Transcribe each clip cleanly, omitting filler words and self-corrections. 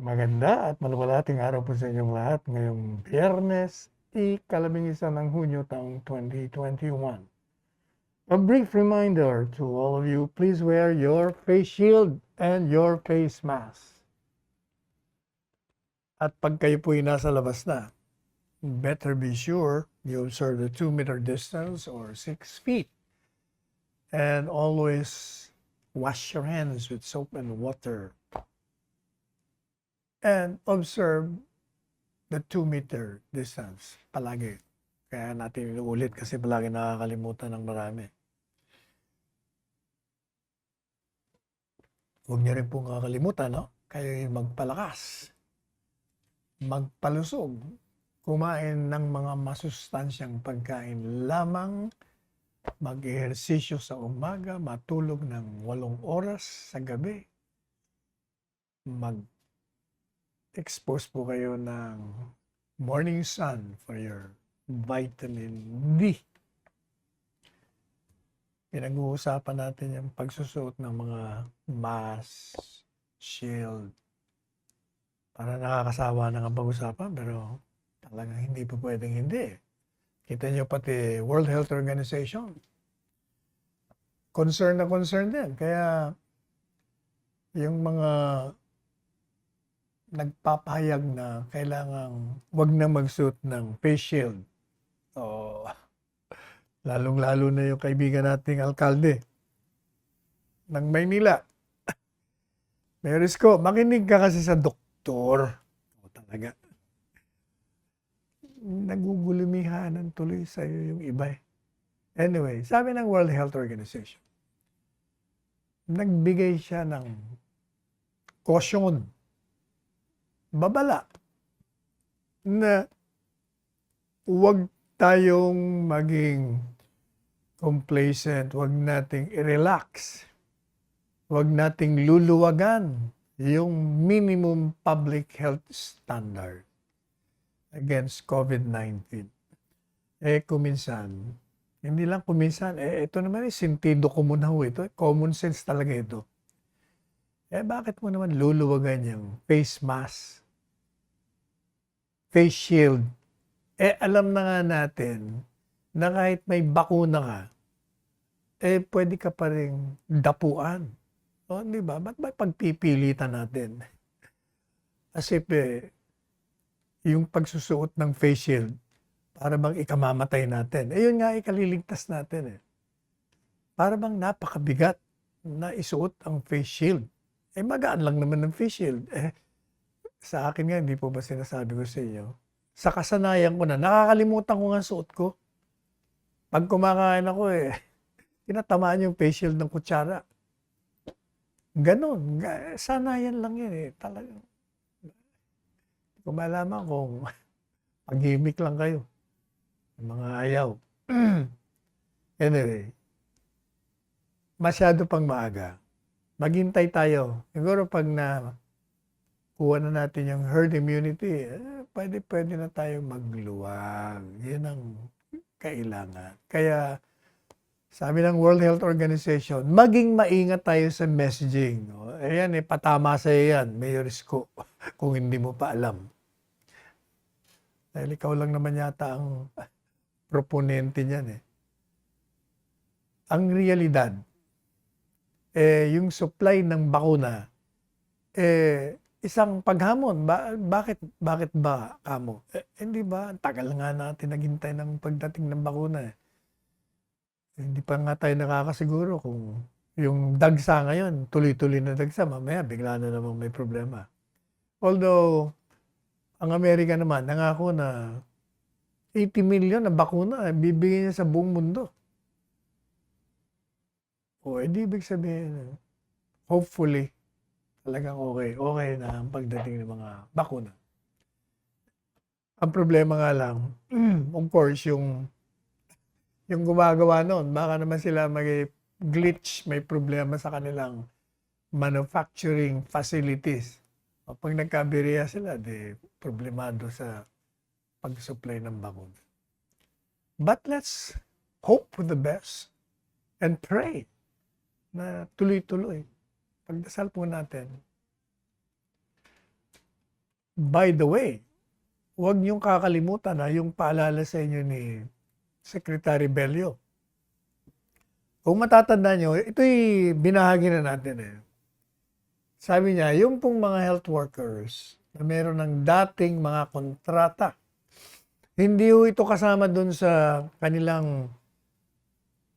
Maganda at maluwalhating araw po sa inyong lahat ngayong Biyernes, ika-11 ng Hunyo taong 2021. A brief reminder to all of you, please wear your face shield and your face mask. At pag kayo po'y nasa labas na, better be sure you observe the 2-meter distance or 6 feet. And always wash your hands with soap and water. And observe the 2-meter distance palagi. Kaya natin inuulit kasi palagi nakakalimutan ng marami. Huwag niyo rin pong kakalimutan, no? Kayo yung magpalakas, magpalusog, kumain ng mga masustansyang pagkain lamang, mag-ehersisyo sa umaga, matulog ng 8 oras sa gabi, mag-expose po kayo ng morning sun for your vitamin D. Pinag-uusapan natin yung pagsusuot ng mga mask, shield. Para nakakasawa na nga pag-usapan, pero talagang hindi po pwedeng hindi. Kita nyo pati World Health Organization. Concern na concern din. Kaya yung mga nagpapahayag na kailangang wag na magsuot ng face shield. O lalong-lalo na yung kaibigan nating alkalde ng Maynila. May risko. Makinig ka kasi sa doktor. O talaga. Nagugulumihanan tuloy sa'yo yung iba. Anyway, sabi ng World Health Organization, nagbigay siya ng caution, babala, na huwag tayong maging complacent, huwag nating i-relax, huwag nating luluwagan yung minimum public health standard against COVID-19. Kuminsan, hindi lang kuminsan, ito naman sentido común ho ito, common sense talaga ito. Bakit mo naman luluwagan yung face mask, face shield? Alam na nga natin na kahit may bakuna ka, pwede ka pa rin dapuan. O, di ba? Ba't ba pagpipilitan natin? Kasi yung pagsusuot ng face shield, para bang ikamamatay natin. Yun nga, ikaliligtas natin. Para bang napakabigat na isuot ang face shield. Magaan lang naman ng face shield. Sa akin nga, hindi po ba sinasabi ko sa inyo? Sa kasanayan ko na, nakakalimutan ko nga suot ko. Pag kumakain ako tinatamaan yung face shield ng kutsara. Ganon. Sanayan lang yan talagang. Kung malaman kung paghimik lang kayo. Mga ayaw. Anyway, masyado pang maaga. Maghintay tayo. Siguro pag kuha na natin yung herd immunity, pwede na tayo magluwag. Yan ang kailangan. Kaya, sabi ng World Health Organization, maging maingat tayo sa messaging. Ayan, patama sa'yo yan. May risko kung hindi mo pa alam. Dahil ikaw lang naman yata ang proponente niyan. Ang realidad, yung supply ng bakuna, isang paghamon. Bakit ba kamo? Hindi ba? Tagal nga natin naghintay ng pagdating ng bakuna. Hindi pa nga tayo nakakasiguro kung yung dagsa ngayon, tuloy-tuloy na dagsa, mamaya bigla na namang may problema. Although, ang Amerika naman, nangako na 80 million na bakuna, bibigyan niya sa buong mundo. Di ibig sabihin, hopefully, talagang okay na ang pagdating ng mga bakuna. Ang problema nga lang, of course, yung gumagawa noon, baka naman sila mag-glitch, may problema sa kanilang manufacturing facilities. Pag nagkabiriya sila, problemado sa pag-supply ng bakuna. But let's hope for the best and pray na tuloy-tuloy. Pagdasal po natin, By the way, huwag niyong kakalimutan yung paalala sa inyo ni Secretary Bello. Kung matatandaan niyo, ito'y binahagi na natin eh. Sabi niya, yung pong mga health workers na meron ng dating mga kontrata, hindi ito kasama dun sa kanilang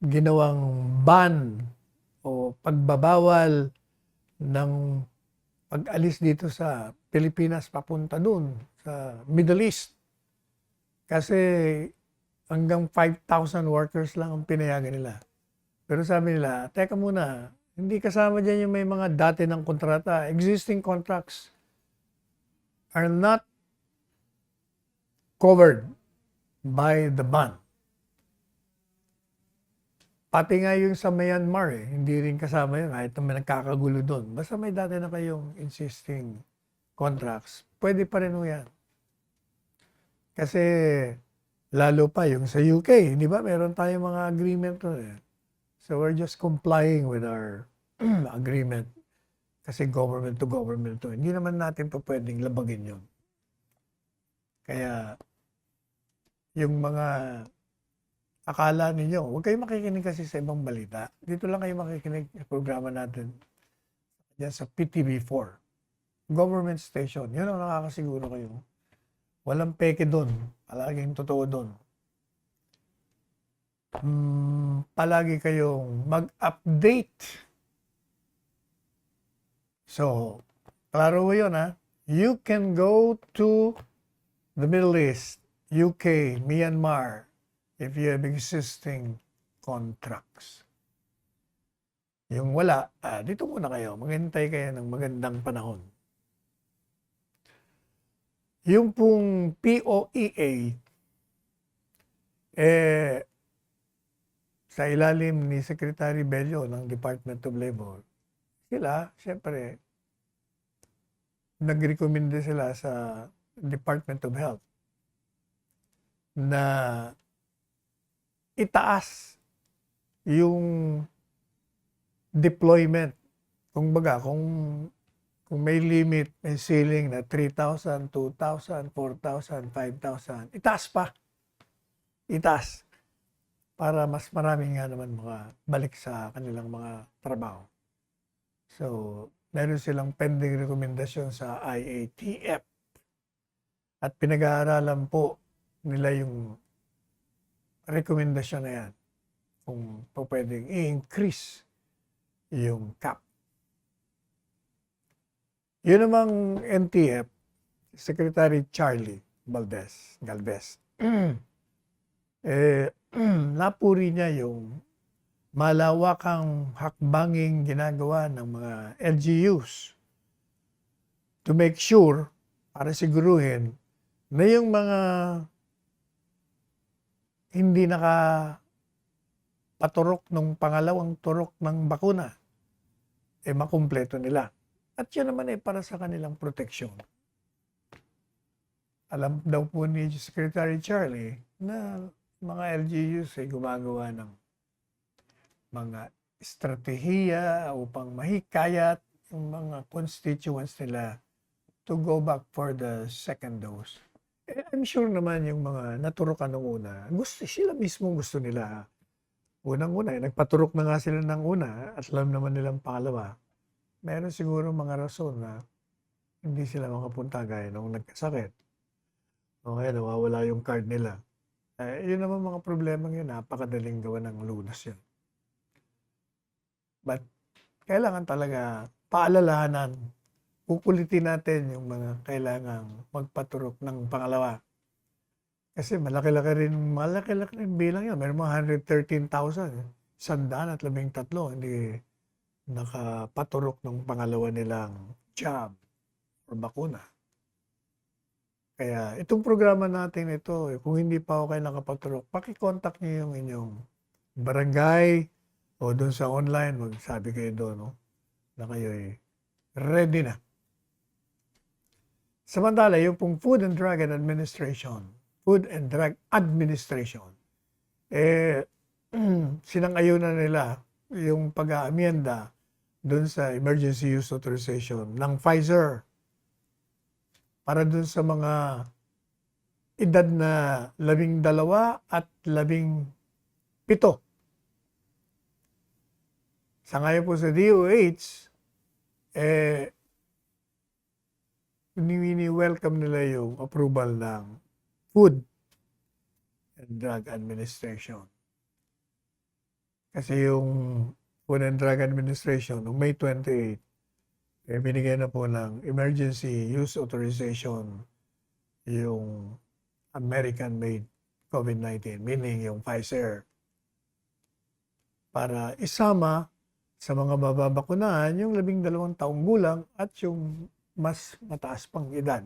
ginawang ban o pagbabawal ng pag-alis dito sa Pilipinas papunta dun sa Middle East. Kasi hanggang 5,000 workers lang ang pinayagan nila. Pero sabi nila, teka muna, hindi kasama dyan yung may mga dati ng kontrata. Existing contracts are not covered by the ban. Pati nga yung sa Myanmar hindi rin kasama yun kahit na may nagkakagulo doon. Basta may dati na kayong existing contracts, pwede pa rin yan. Kasi lalo pa yung sa UK, di ba? Meron tayong mga agreement doon eh. So we're just complying with our agreement. Kasi government to government to. Hindi naman natin pa pwedeng labagin yun. Kaya yung mga akala ninyo, huwag kayo makikinig kasi sa ibang balita. Dito lang kayo makikinig sa programa natin dyan sa PTV4. Government station. Yun ang nakakasiguro kayo. Walang peke doon. Palaging totoo doon. Palagi kayong mag-update. So, klaro yun ha. You can go to the Middle East, UK, Myanmar, if you have existing contracts. Yung wala, dito muna kayo. Maghintay kayo ng magandang panahon. Yung pong POEA, sa ilalim ni Secretary Bello ng Department of Labor, sila, siyempre, nag-recommenda sila sa Department of Health na itaas yung deployment. Kung baga, kung may limit, may ceiling na 3,000, 2,000, 4,000, 5,000, itaas pa. Itaas. Para mas marami nga naman makabalik sa kanilang mga trabaho. So, meron silang pending rekomendasyon sa IATF. At pinag-aaralan po nila yung rekomendasyon na yan. Kung pwedeng i-increase yung cap. Yun namang NTF, Secretary Charlie Galvez. Napuri niya yung malawakang hakbanging ginagawa ng mga LGUs to make sure, para siguruhin, na yung mga hindi nakapaturok ng pangalawang turok ng bakuna, makumpleto nila. At yun naman para sa kanilang proteksyon. Alam daw po ni Secretary Charlie na mga LGUs gumagawa ng mga estratehiya upang mahikayat yung mga constituents nila to go back for the second dose. I'm sure naman yung mga naturokan ng una, sila mismo gusto nila. Unang-una, nagpaturok na nga sila ng una at alam naman nilang pangalawa. Meron siguro mga rason na hindi sila makapunta gaya nung nagkasakit. O kaya nawawala yung card nila. Yun naman mga problema yun, napakadaling gawa ng lunas yun. But kailangan talaga paalalahanan, kukulitin natin yung mga kailangang magpaturok ng pangalawa. Kasi malaki-laki rin bilang yun. Meron mga 113,000, 113 hindi nakapaturok ng pangalawa nilang jab or bakuna. Kaya itong programa natin ito, kung hindi pa ako kayo nakapaturok, paki-contact niyo yung inyong barangay o doon sa online, magsabi kayo doon na kayo ready na. Samantala, yung pong Food and Drug Administration, sinang-ayunan nila yung pag-aamyenda doon sa Emergency Use Authorization ng Pfizer. para dun sa mga edad na 12 at 17. Sa ngayon po sa DOH, welcome nila yung approval ng Food and Drug Administration. Kasi yung Food and Drug Administration, noong May 28, binigay na po ng emergency use authorization yung American-made COVID-19, meaning yung Pfizer, para isama sa mga mababakunahan yung 12 taong gulang at yung mas mataas pang edad.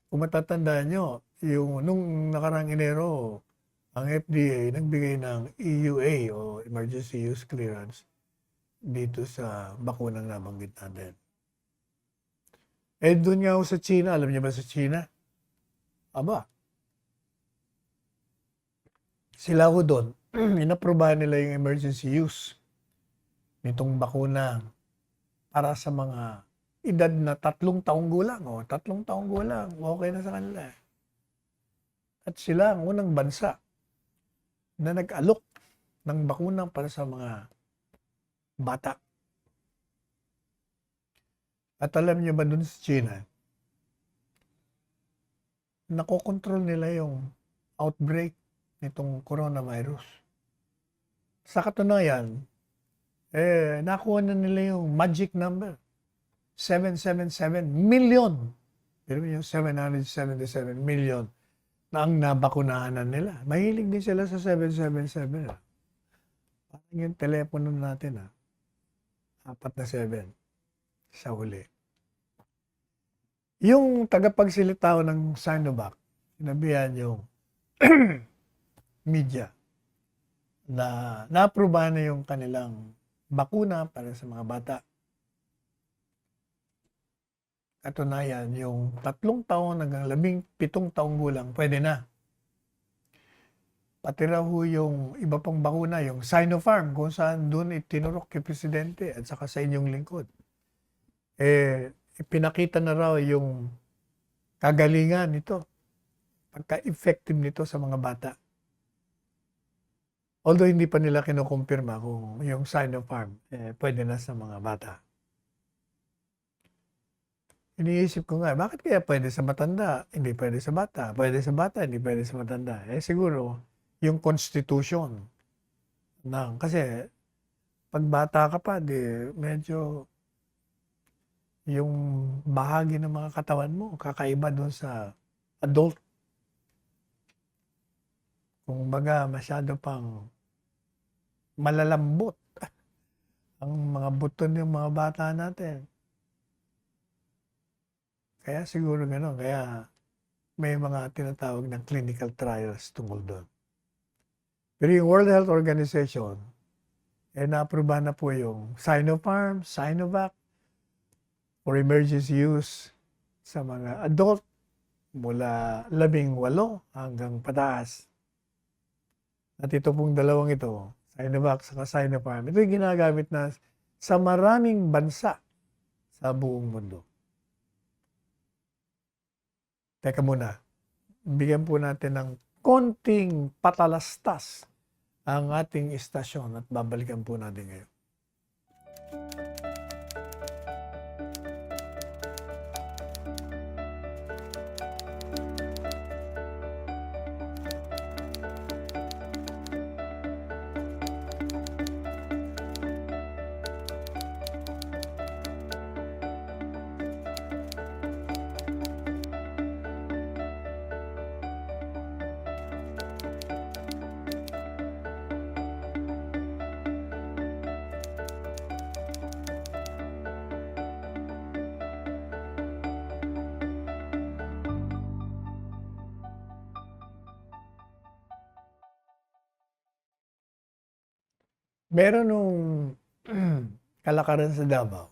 Kung matatandaan nyo, yung nung nakarang Enero, ang FDA nagbigay ng EUA o Emergency Use Clearance dito sa bakunang nabanggit natin. Doon nga ako sa China, alam niyo ba sa China? Aba, sila ko doon, inaprobahan nila yung emergency use nitong bakuna para sa mga edad na 3 taong gulang. 3 taong gulang, okay na sa kanila. At sila ang unang bansa na nag-alok ng bakuna para sa mga bata. At alam niyo ba dun sa China, nakokontrol nila yung outbreak nitong coronavirus. Sa katunayan, nakuha na nila yung magic number. 777 million. Pero yung 777 million na ang nabakunahan nila. Mahilig din sila sa 777. Parang yung telepono natin, 4 na 7 sa huli. Yung tagapagsilitaw ng Sinovac, sinabihan yung media na na-approve na yung kanilang bakuna para sa mga bata. Katunayan, yung 3 taon hanggang 17 taong gulang, pwede na. Pati raw yung iba pang bakuna, yung Sinopharm, kung saan doon itinurok kay Presidente at saka sa inyong lingkod. Pinakita na raw yung kagalingan nito, pagka-effective nito sa mga bata. Although hindi pa nila kinukumpirma kung yung Sinopharm pwede na sa mga bata. Iniisip ko nga, bakit kaya pwede sa matanda, hindi pwede sa bata? Pwede sa bata, hindi pwede sa matanda. Siguro, yung constitution. Kasi, pag bata ka pa, medyo yung bahagi ng mga katawan mo, kakaiba doon sa adult. Kung baga, masyado pang malalambot ang mga buto ng mga bata natin. Kaya siguro gano'n. Kaya may mga tinatawag ng clinical trials tungkol doon. Pero yung World Health Organization, na-approve na po yung Sinopharm, Sinovac, for emergency use sa mga adult mula 18 hanggang pataas. At ito pong dalawang ito, Sinovac at Sinopharm, ito yung ginagamit na sa maraming bansa sa buong mundo. Teka muna, bigyan po natin ng konting patalastas ang ating istasyon at babalikan po natin ngayon. Meron nung kalakaran sa Davao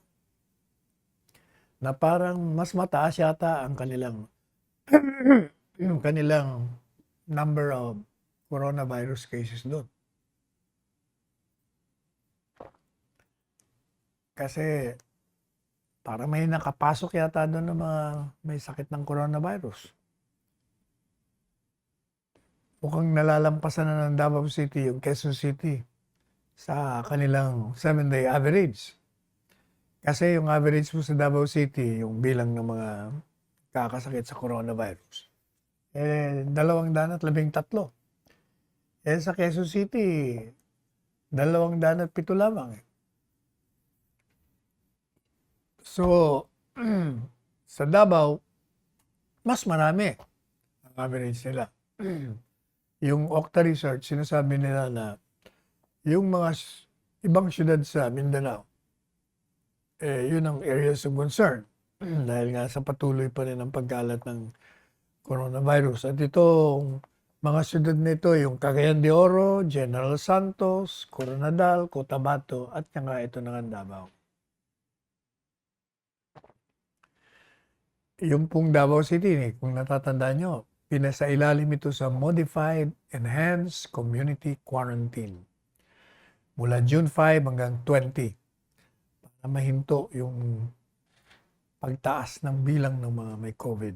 na parang mas mataas yata ang kanilang yung kanilang number of coronavirus cases doon. Kasi Para may nakapasok yata doon ng mga may sakit ng coronavirus. Mukhang nalalampasan na ng Davao City yung Quezon City sa kanilang 7-day average. Kasi yung average mo sa Davao City, yung bilang ng mga kakasakit sa coronavirus, 213. Sa Quezon City, 207 lamang. So, sa Davao, mas marami ang average nila. Yung Okta Research, sinasabi nila na yung mga ibang syudad sa Mindanao, yun ang areas of concern. Dahil nga sa patuloy pa rin ang pagkalat ng coronavirus. At itong mga syudad nito, yung Cagayan de Oro, General Santos, Coronadal, Cotabato, at nga ito na nga Davao. Yung pong Davao City, kung natatandaan nyo, pinasailalim ito sa Modified Enhanced Community Quarantine. Mula June 5 hanggang 20. Para mahinto yung pagtaas ng bilang ng mga may COVID.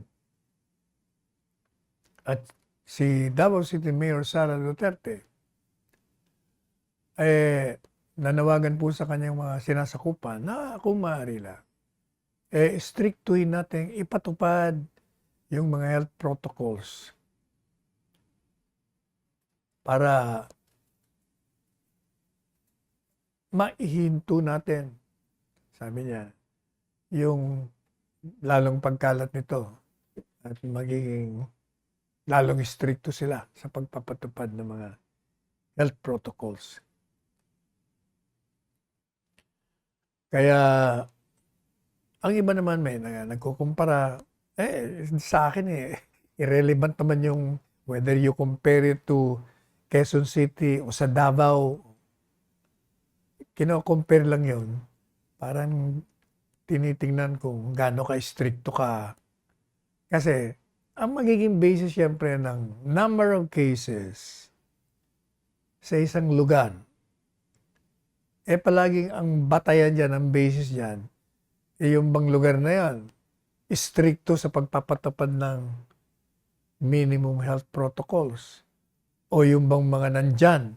At si Davao City Mayor Sara Duterte, nanawagan po sa kanyang mga sinasakupan na kung maaari lang, strictuhin natin ipatupad yung mga health protocols para maihinto natin, sabi niya, yung lalong pagkalat nito at magiging lalong stricto sila sa pagpapatupad ng mga health protocols. Kaya ang iba naman may nagkukumpara, sa akin irrelevant naman yung whether you compare it to Quezon City o sa Davao. Kino-compare lang yun. Parang tinitingnan kung gaano ka-stricto ka. Kasi ang magiging basis siyempre ng number of cases sa isang lugar, palaging ang batayan dyan, ang basis dyan, yung bang lugar na yan, stricto sa pagpapatupad ng minimum health protocols. O yung bang mga nandyan,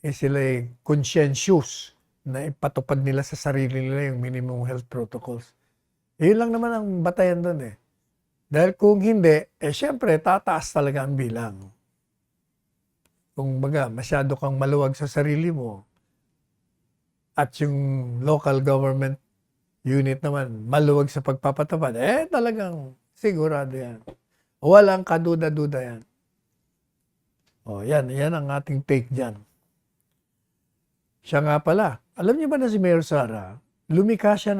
sila conscientious na ipatupad nila sa sarili nila yung minimum health protocols. Yun lang naman ang batayan doon Dahil kung hindi, syempre tataas talaga ang bilang. Kung baga, masyado kang maluwag sa sarili mo at yung local government unit naman maluwag sa pagpapatupad, talagang sigurado yan. Walang kaduda-duda yan. Yan ang ating take dyan. Siya nga pala, alam niyo ba na si Mayor Sara, lumikha siya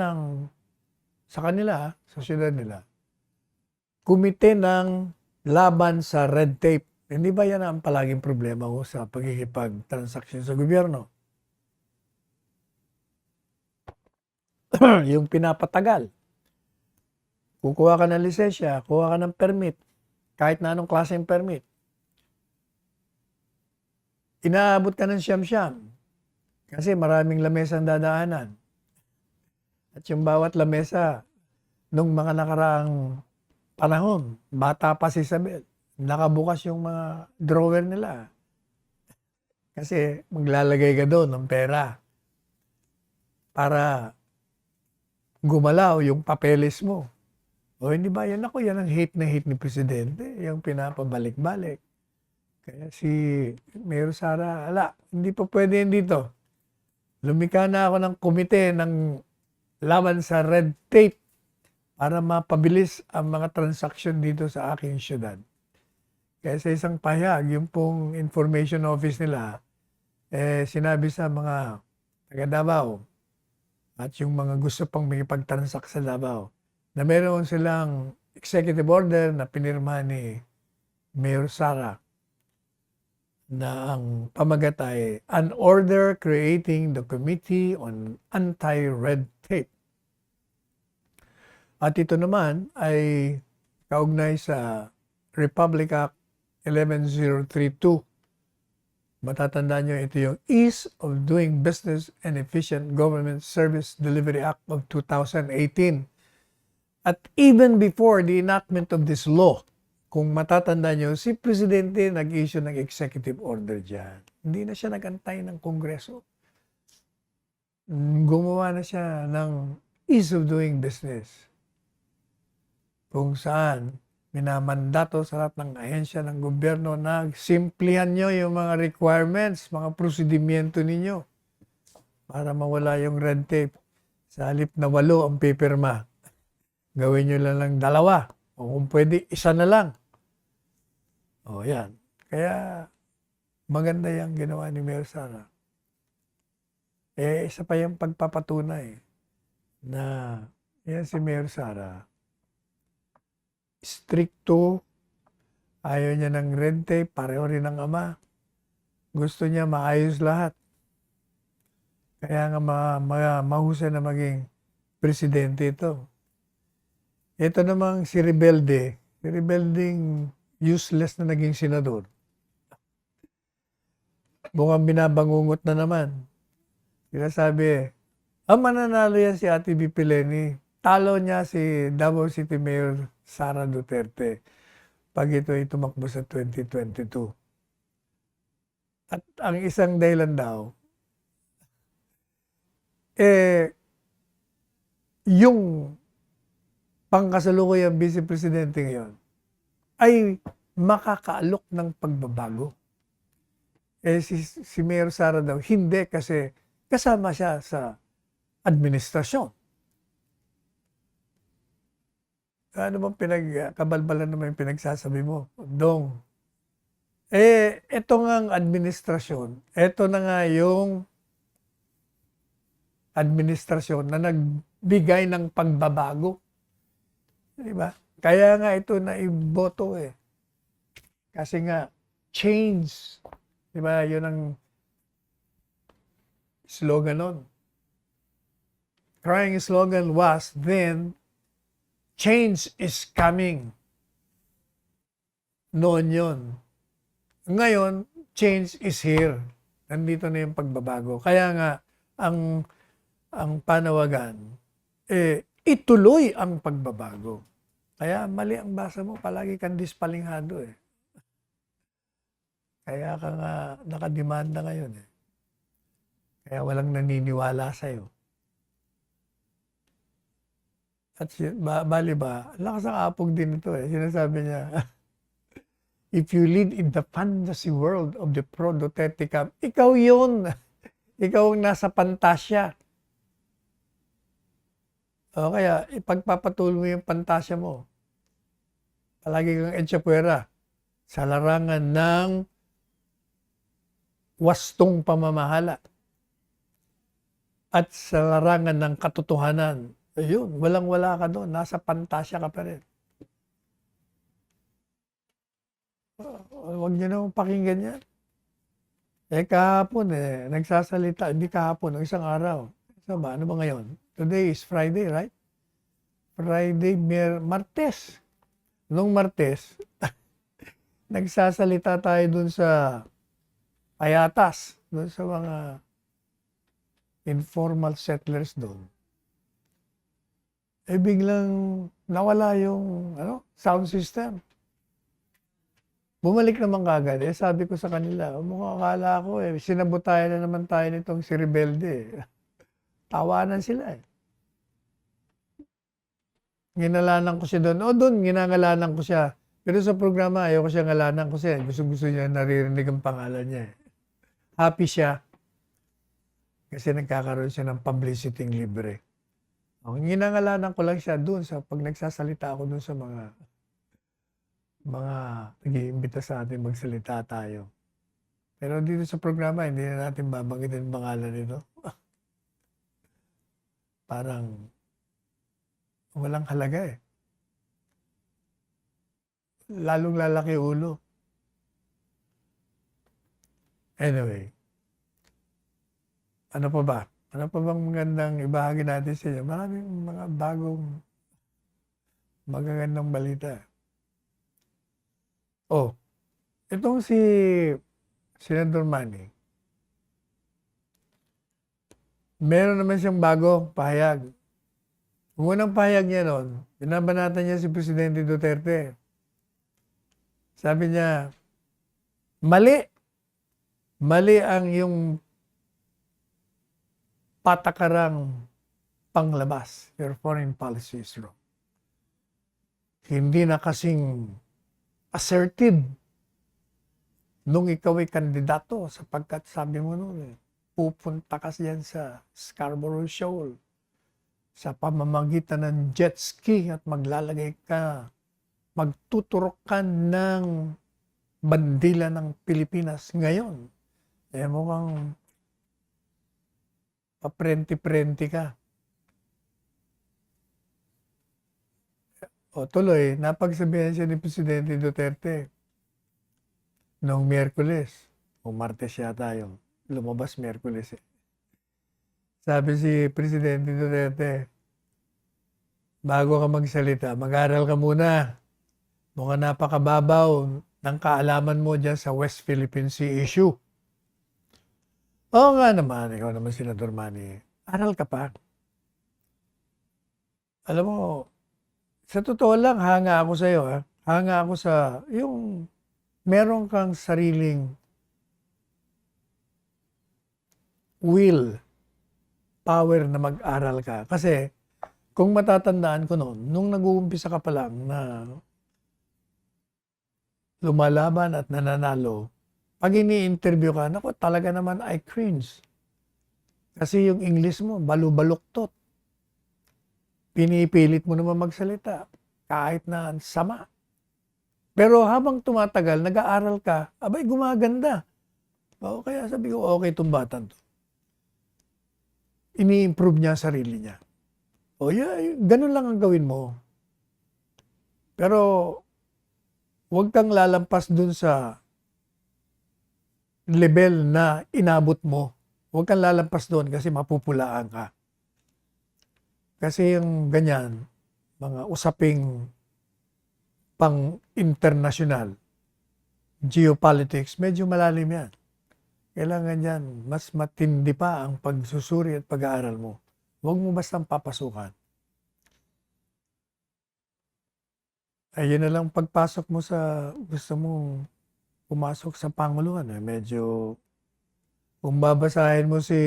sa kanila, sa syudad nila, komite ng laban sa red tape. Hindi ba yan ang palaging problema ko sa pagkikipag-transaction sa gobyerno? Yung pinapatagal. Kukuha ka ng lisensya, kuha ka ng permit, kahit na anong klaseng permit. Inaabot ka ng siyam-siyam kasi maraming lamesa ang dadaanan. At yung bawat lamesa, nung mga nakaraang panahon, bata pa si Isabel, nakabukas yung mga drawer nila. Kasi maglalagay ka doon ng pera para gumalaw yung papeles mo. O hindi ba yan ako, yan ang hate na hate ni Presidente, yung pinapabalik-balik. Kaya si Mayor Sara, hindi pa pwede yan dito. Lumikha na ako ng komite ng laban sa red tape para mapabilis ang mga transaksyon dito sa aking syudad. Kaya sa isang pahayag, yung pong information office nila, sinabi sa mga taga Davao at yung mga gusto pang makipag-transact sa Davao na meron silang executive order na pinirma ni Mayor Sara na ang pamagat ay an order creating the Committee on Anti-Red Tape. At ito naman ay kaugnay sa Republic Act 11032 Matatandaan nyo, ito yung Ease of Doing Business and Efficient Government Service Delivery Act of 2018. At even before the enactment of this law, kung matatandaan nyo, si Presidente nag-issue ng executive order dyan. Hindi na siya nag-antay ng Kongreso. Gumawa na siya ng Ease of Doing Business. Kung saan minamandato sa lahat ng ahensya ng gobyerno na simplihan nyo yung mga requirements, mga prosedimento ninyo para mawala yung red tape. Sa halip na 8 ang pipirma, gawin nyo lang 2 o kung pwede 1 na lang. O yan. Kaya maganda yung ginawa ni Mayor Sara. Isa pa yung pagpapatunay na yan si Mayor Sara. Stricto, ayaw niya ng red tape, pareho rin ng ama. Gusto niya maayos lahat. Kaya nga mahusay na maging presidente ito. Ito namang si Rebeldeng useless na naging senador. Mukhang binabangungot na naman. Sinasabi, mananalo yan si Ate BP Leni. Talo niya si Davao City Mayor Sara Duterte pag ito ay tumakbo sa 2022. At ang isang dahilan daw, yung pangkasalukuyang Vice Presidente ngayon ay makakaalok ng pagbabago. Si Mayor Sara daw, hindi kasi kasama siya sa administrasyon. Ano bang kabalbalan naman yung pinagsasabi mo? Dong. Ito nga ang administrasyon. Ito na nga yung administrasyon na nagbigay ng pagbabago. Diba? Kaya nga ito na iboto eh. Kasi nga, change. Diba? Yun ang slogan nun. Crying slogan was then, change is coming. Noon yun. Ngayon, change is here. Nandito na yung pagbabago. Kaya nga, ang panawagan, ituloy ang pagbabago. Kaya mali ang basa mo, palagi kang dispalinghado eh. Kaya ka nga nakademanda ngayon eh. Kaya walang naniniwala sa'yo. At bali ba, lakas ang apog din ito eh. Sinasabi niya, if you lead in the fantasy world of the pro-Duterte camp, ikaw yun. Ikaw ang nasa pantasya. O kaya, ipagpapatuloy mo yung pantasya mo. Palagi kang etsapuera sa larangan ng wastong pamamahala. At sa larangan ng katotohanan. Ayun, walang-wala ka doon. Nasa pantasya ka pa rin. Huwag niyo naman pakinggan yan. Kahapon nagsasalita. Hindi kahapon, isang araw. Ano ba ngayon? Today is Friday, right? Friday, Martes. Nung Martes, nagsasalita tayo dun sa Payatas. Dun sa mga informal settlers doon. Biglang nawala yung sound system. Bumalik naman kagad. Sabi ko sa kanila, mukhang akala ko sinabotayan na naman tayo nitong si Rebelde. Tawanan sila eh. Ginalanan ko siya doon. Doon, ginangalanan ko siya. Pero sa programa, ayaw ko siya ngalanan kasi gusto niya naririnig ang pangalan niya. Happy siya. Kasi nagkakaroon siya ng publicity libre. Ang ginangalanan ko lang siya doon sa pag nagsasalita ako doon sa mga nag-iimbita sa atin magsalita tayo. Pero dito sa programa, hindi na natin babanggitin ang pangalan nito. Parang walang halaga eh. Lalong lalaki ulo. Anyway. Ano pa ba? Ano pa bang magandang ibahagi natin sa inyo? Maraming mga bagong magagandang balita. Itong si Senador Manny, meron naman siyang bagong pahayag. Ang unang pahayag niya noon, binabanatan niya si Presidente Duterte. Sabi niya, mali. Mali ang yung patakarang panglabas. Your foreign policy is wrong. Hindi na kasing assertive nung ikaw ay kandidato sapagkat sabi mo noon, pupunta ka yan sa Scarborough Shoal sa pamamagitan ng jet ski at magtuturok ka ng bandila ng Pilipinas. Ngayon, mukhang paprenti-prenti ka. O tuloy, napagsabihan siya ni Presidente Duterte noong Miyerkules, o Martes yata yung lumabas Miyerkules. Sabi si Presidente Duterte, bago ka magsalita, mag-aral ka muna. Mukhang napakababaw ng kaalaman mo dyan sa West Philippine Sea issue. Oo nga naman, ikaw naman, Senador Manny. Aral ka pa. Alam mo, sa totoo lang, hanga ako sa iyo. Hanga ako sa, yung meron kang sariling will, power na mag-aral ka. Kasi, kung matatandaan ko noon, nung nag-uumpisa ka pa lang na lumalaban at nananalo, pag ini-interview ka, naku, talaga naman I cringe. Kasi yung English mo, balubaluktot. Pinipilit mo naman magsalita, kahit na sama. Pero habang tumatagal, nag-aaral ka, abay, gumaganda. O, kaya sabi ko, okay itong bata to. Ini-improve niya sarili niya. O, ganun lang ang gawin mo. Pero, huwag kang lalampas dun sa level na inabot mo. Huwag kang lalampas doon kasi mapupulaan ka. Kasi yung ganyan, mga usaping pang-international, geopolitics, medyo malalim yan. Kailangan yan, mas matindi pa ang pagsusuri at pag-aaral mo. Huwag mo bastang papasukan. Ayun na lang pagpasok mo sa gusto mong pumasok sa Panguluhan. Medyo, kung babasahin mo si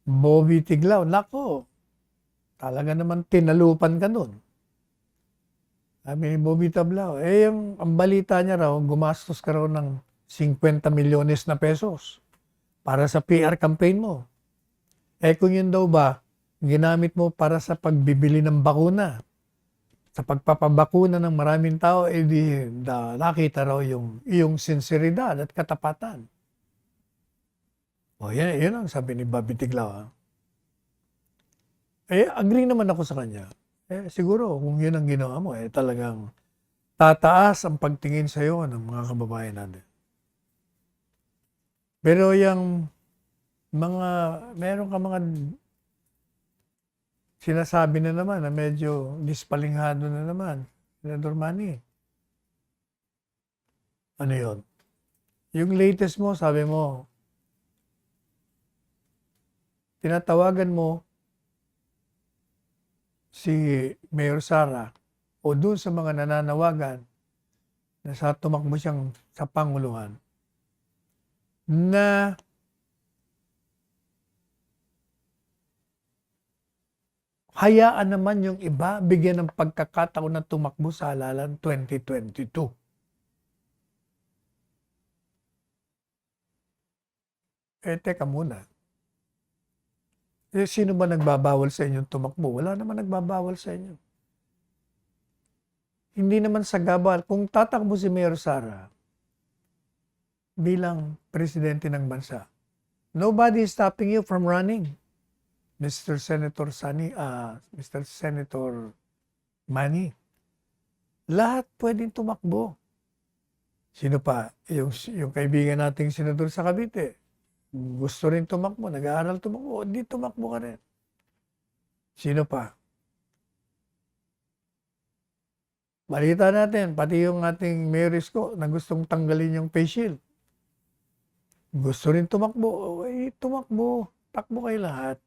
Bobby Tiglao, nako, talaga naman tinalupan ka nun. Sabi ni Bobby Tiglao, ang balita niya raw, gumastos ka raw ng 50 milyones na pesos para sa PR campaign mo. Kung yun daw ba, ginamit mo para sa pagbibili ng bakuna, sa pagpapabakuna ng maraming tao, nakita raw yung iyong sinseridad at katapatan. Yan ang sabi ni Bobby Tiglao. Agree naman ako sa kanya. Siguro, kung yun ang ginawa mo, talagang tataas ang pagtingin sa iyo ng mga kababayan natin. Pero yung meron ka mga sinasabi na naman na medyo dispalinghado na naman. Senador Manny. Ano yun? Yung latest mo, sabi mo, tinatawagan mo si Mayor Sara o doon sa mga nananawagan na sa tumakbo siyang sa Panguluhan na hayaan naman yung iba bigyan ng pagkakataon na tumakbo sa halalan 2022. Teka muna. Sino ba nagbabawal sa inyong tumakbo? Wala naman nagbabawal sa inyo. Hindi naman sagabal. Kung tatakbo si Mayor Sara bilang presidente ng bansa, nobody is stopping you from running. Mr. Senator Manny. Lahat pwedeng tumakbo. Sino pa? Yung kaibigan nating senador sa Cavite. Gusto rin tumakbo, nag-aaral tumakbo, di tumakbo ka rin. Sino pa? balita natin, pati yung ating Mayor Isko na gustong tanggalin yung face shield. Gusto rin tumakbo. Eh, tumakbo. Takbo kayo lahat.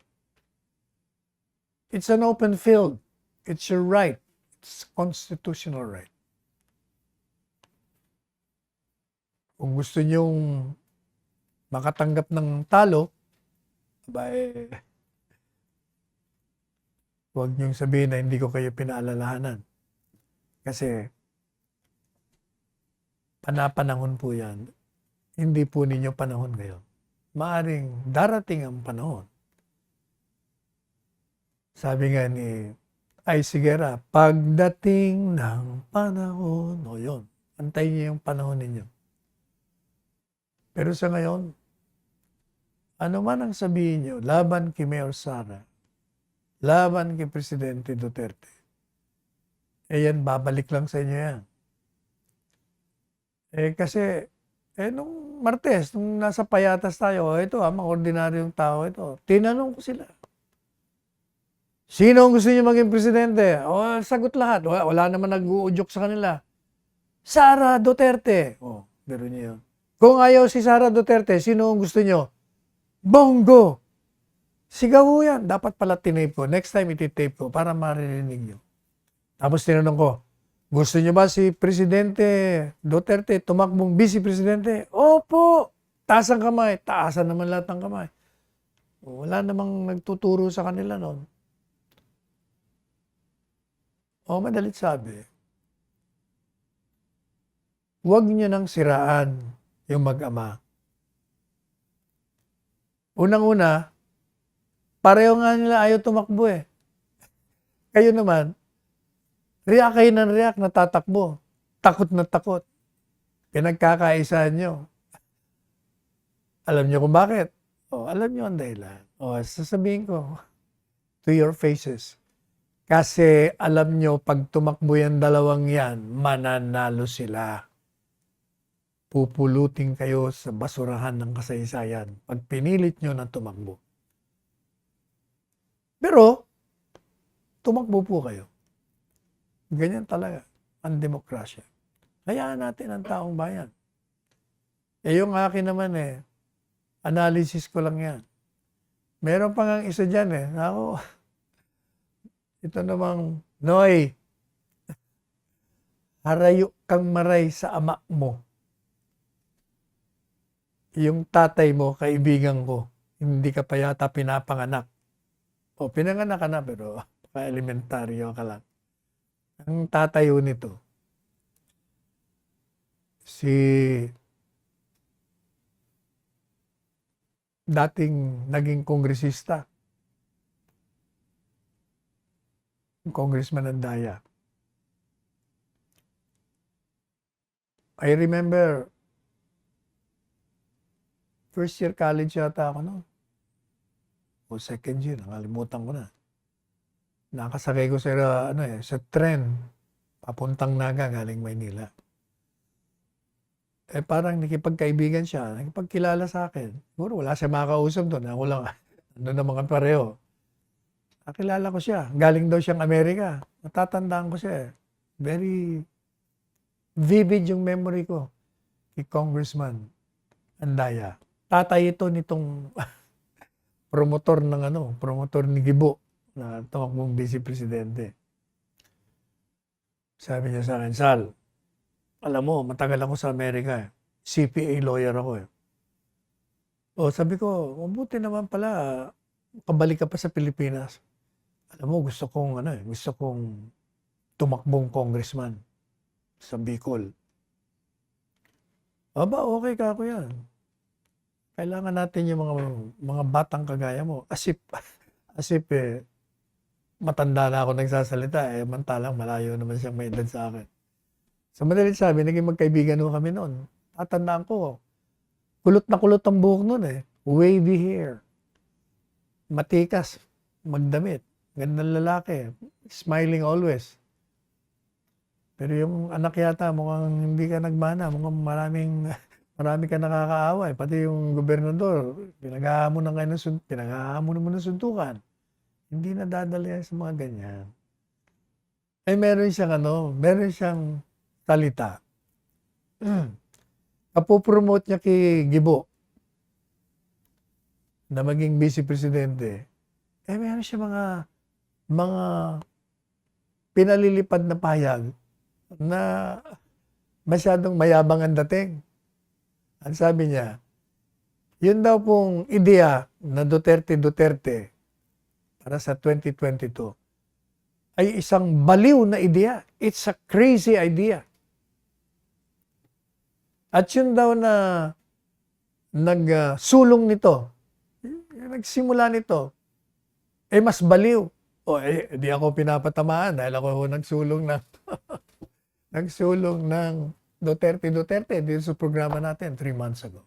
It's an open field. It's your right. It's constitutional right. Kung gusto nyong makatanggap ng talo, abay, huwag niyong sabihin na hindi ko kayo pinaalalahanan. Kasi, panapanahon po yan. Hindi po ninyo panahon ngayon. Maaring darating ang panahon. Sabi nga ni Ay Sigera, pagdating ng panahon, o yun, antayin niyo yung panahon ninyo. Pero sa ngayon, ano man ang sabihin niyo, laban kay Mayor Sara, laban kay Presidente Duterte, eh yan, babalik lang sa inyo yan. Eh kasi, nung Martes, nung nasa Payatas tayo, ito mga ordinaryong tao ito, tinanong ko sila. Sino ang gusto niyo maging presidente? O, sagot lahat. Wala naman nag-uudyok sa kanila. Sara Duterte. O, pero niyo yun. Kung ayaw si Sara Duterte, sino ang gusto niyo? Bongo. Sigaw ho yan. Dapat pala tinape ko. Next time ititape ko para maririnig niyo. Tapos tinanong ko, gusto niyo ba si Presidente Duterte tumakbong vice presidente? Opo. Taas ang kamay. Taasan naman lahat ng kamay. Wala namang nagtuturo sa kanila noon. O madalit sabi, huwag niyo nang siraan yung mag-ama. Unang-una, pareho nga nila ayaw tumakbo eh. Kayo naman, react kayo ng react na tatakbo. Takot na takot. Pinagkakaisaan nyo. Alam nyo kung bakit? O, alam nyo ang dahilan. O, sasabihin ko, to your faces. Kasi alam nyo, pag tumakbo yung dalawang yan, mananalo sila. Pupulutin kayo sa basurahan ng kasaysayan pag pinilit nyo na tumakbo. Pero, tumakbo po kayo. Ganyan talaga ang demokrasya. Hayaan natin ang taong bayan. Yung akin naman analysis ko lang yan. Meron pa nga isa dyan ako, ito namang, Noy, harayo kang maray sa ama mo. Yung tatay mo, kaibigan ko, hindi ka pa yata pinapanganak. O, pinanganak ka na, pero pa-elementaryo ka lang. Ang tatayo nito, si dating naging kongresista, Congressman Andaya. I remember, first year college yata ako no? O second year, nakalimutan ko na. Nakasakay ko sa tren, papuntang Naga, galing Maynila. Parang nakipagkaibigan siya, nakipagkilala sa akin. Siguro wala siya makausap doon, ako lang, ano naman kami pareho. Nakilala ko siya. Galing daw siyang Amerika. Natatandaan ko siya. Very vivid yung memory ko kay Congressman Andaya. Tatay ito nitong promotor ni Gibo na tumakbong vice presidente. Sabi niya sa akin, Sal, alam mo, matagal ako sa Amerika. CPA lawyer ako O sabi ko, mabuti naman pala, kabalik ka pa sa Pilipinas. Alam mo, gusto kong tumakbong congressman sa Bicol. Aba, okay ka ako yan. Kailangan natin yung mga batang kagaya mo. As if matanda na ako nagsasalita, mantalang malayo naman siyang may edad sa akin. So madalit sabi, naging magkaibigan ho kami noon. Tatandaan ko, kulot na kulot ang buhok noon Wavy hair. Matikas, magdamit. Gandang lalaki. Smiling always. Pero yung anak yata, mukhang hindi ka nagmana. Mukhang marami ka nakakaaway. Pati yung gobernador, pinag-ahamon mo ng suntukan. Hindi na dadali yan sa mga ganyan. meron siyang salita. Kapopromote niya kay Gibo na maging vice presidente. Meron siya mga pinalilipad na pahayag na masyadong mayabang ang dating. Ang sabi niya, yun daw pong ideya na Duterte para sa 2022 ay isang baliw na ideya. It's a crazy idea. At yun daw na nagsulong nito, nagsimula nito, mas baliw. Di ako pinapatamaan dahil ako nagsulong ng nagsulong ng Duterte dito sa programa natin 3 months ago.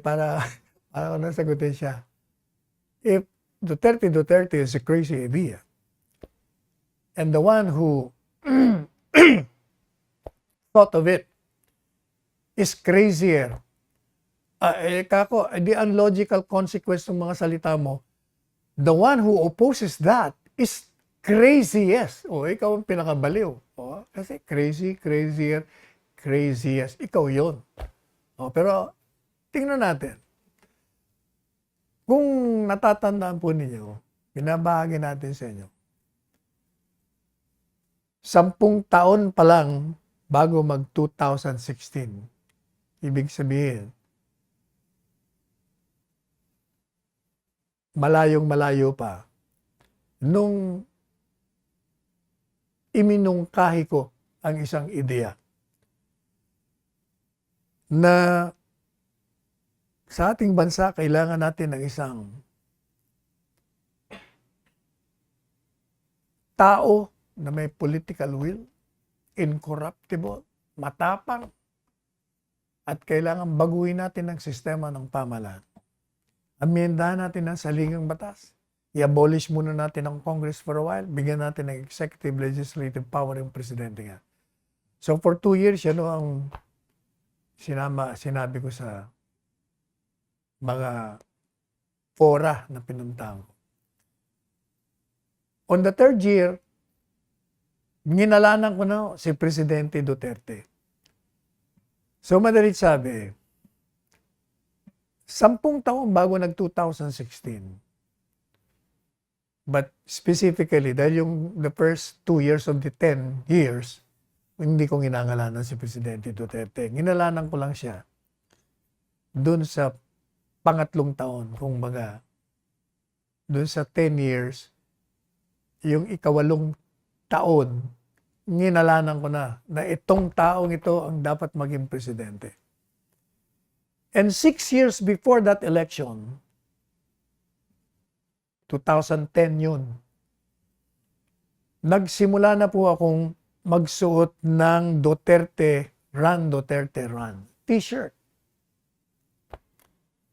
Para ako nasagutin siya. If Duterte is a crazy idea, and the one who thought of it is crazier, the unlogical consequence ng mga salita mo, the one who opposes that is craziest. Ikaw ang pinakabaliw. Kasi crazier, craziest. Ikaw yun. Pero tingnan natin. Kung natatandaan po ninyo, binabahagi natin sa inyo, 10 taon pa lang bago mag 2016. Ibig sabihin, malayong-malayo pa, nung iminungkahi ko ang isang ideya na sa ating bansa, kailangan natin ng isang tao na may political will, incorruptible, matapang, at kailangan baguhin natin ang sistema ng pamahalaan. Amyendahan natin ang saligang batas. I-abolish muna natin ang Congress for a while. Bigyan natin ng executive legislative power yung presidente nga. So for 2 years, yan ang sinabi ko sa mga fora na pinuntahan ko. On the 3rd year, ginalanan ko na si Presidente Duterte. So madalit sabi, 10 taon bago nag-2016. But specifically, dahil yung the first 2 years of the 10 years, hindi ko ginangalanan si Presidente Duterte. Ginalanan ko lang siya doon sa pangatlong taon, kung baga, doon sa 10 years, yung ikawalong taon, ginalanan ko na itong taong ito ang dapat maging presidente. And 6 years before that election, 2010 yun, nagsimula na po akong magsuot ng Duterte Run t-shirt.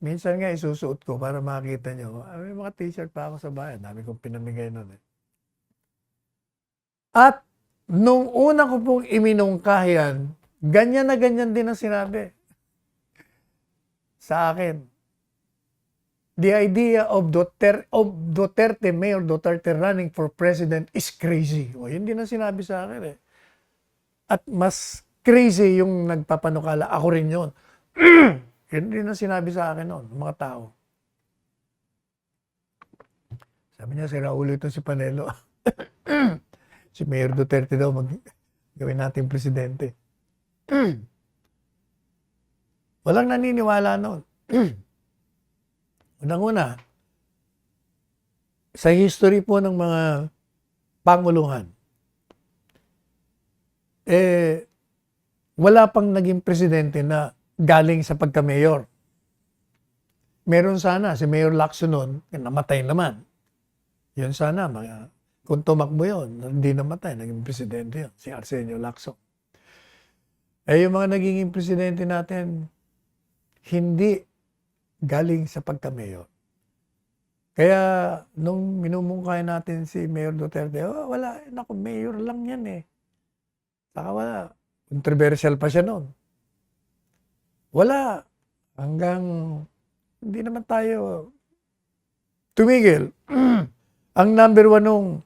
Minsan nga isusuot ko para makita nyo. May mga t-shirt pa ako sa bayan. Dami kong pinamigay nun eh. At nung una ko pong iminungkahian, ganyan na ganyan din ang sinabi sa akin. The idea of Duterte, Mayor Duterte running for president is crazy. Yun din ang sinabi sa akin eh. At mas crazy yung nagpapanukala. Ako rin yun. Yun din ang sinabi sa akin noon, mga tao. Sabi niya, si Raulo ito si Panelo. Si Mayor Duterte daw, gawin nating presidente. Walang naniniwala noon. Unang-una, sa history po ng mga panguluhan, wala pang naging presidente na galing sa pagka-mayor. Meron sana si Mayor Lacson noon, namatay naman. Yun sana, kung tumakbo yun, hindi namatay, naging presidente yun, si Arsenio Lacson. Yung mga naging presidente natin, hindi galing sa pagka-mayor. Kaya, nung minumungkay natin si Mayor Duterte, wala, naku, mayor lang yan eh. Saka wala, controversial pa siya noon. Wala. Hanggang hindi naman tayo tumigil. Ang number 1 nung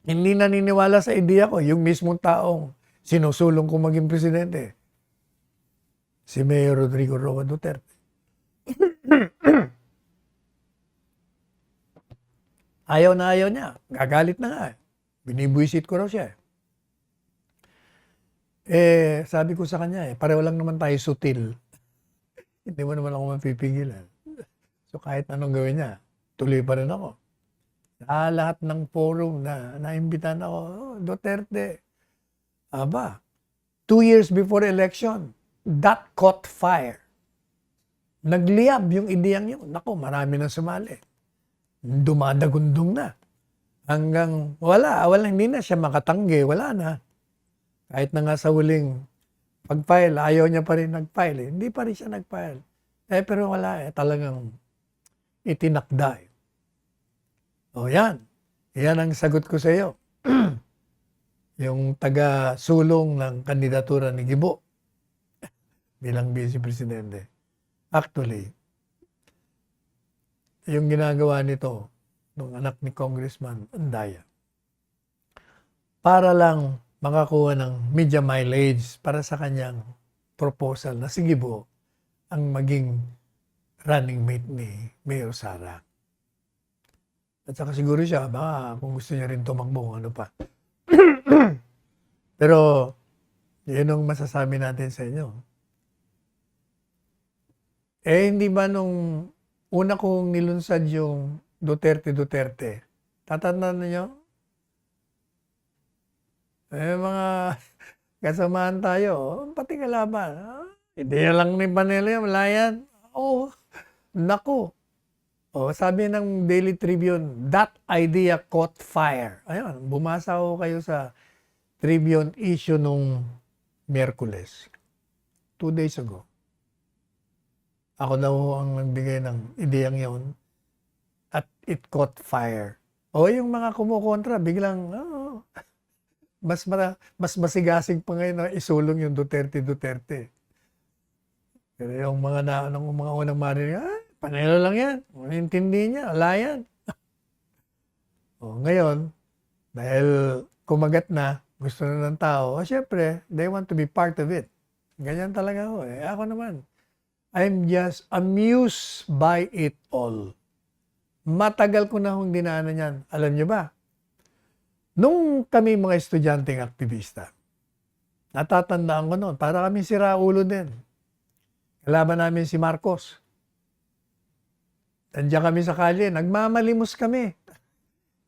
Hindi naniniwala sa ideya ko, yung mismong taong sinusulong ko maging presidente, si Mayor Rodrigo Roa Duterte. Ayaw na ayaw niya. Gagalit na nga. Binibwisit ko raw siya. Sabi ko sa kanya, pareho lang naman tayo sutil. Hindi mo naman ako mapipigilan. So kahit anong gawin niya, tuloy pa rin ako. Sa lahat ng forum na naimbitan ako, Duterte, aba, 2 years before election, that caught fire. Nagliyab yung ideyang yun. Nako, marami nang sumali. Dumadagundong na. Hanggang wala, hindi na siya makatanggi, wala na. Kahit na nga sa huling pag-file, ayaw niya pa rin nag-file. Hindi pa rin siya nag-file. Pero wala talagang itinakda. O yan. Yan ang sagot ko sa iyo. Yung taga-sulong ng kandidatura ni Gibo bilang Vice Presidente. Actually, yung ginagawa nito, ng anak ni Congressman Andaya, para lang makakuha ng media mileage para sa kanyang proposal na si Gibo ang maging running mate ni Mayor Sara. At saka siguro siya, baka kung gusto niya rin tumakbo, ano pa. Pero, yun ang masasabi natin sa inyo. Hindi ba nung una kong nilunsad yung Duterte, tatandaan niyo? Mga kasamaan tayo, pati kalaban. Ideya lang ni Panelo, wala yan. Naku. Sabi ng Daily Tribune, that idea caught fire. Ayun, bumasa ko kayo sa Tribune issue nung Miyerkules. 2 days ago. Ako daw ang nagbigay ng ideyang yon at it caught fire. Yung mga kumukontra, biglang, mas masigasig pa ngayon na isulong yung Duterte. Pero yung mga unang marinig, Panelo lang yan. Intindi niya, wala yan. Ngayon, dahil kumagat na, gusto na ng tao, syempre, they want to be part of it. Ganyan talaga ako. Ako naman, I'm just amused by it all. Matagal ko na akong dinaanan yan. Alam niyo ba? Nung kami mga estudyanteng aktivista, natatandaan ko noon, para kami siraulo din. Kalaban namin si Marcos. Nandiyan kami sa kalye, nagmamalimos kami.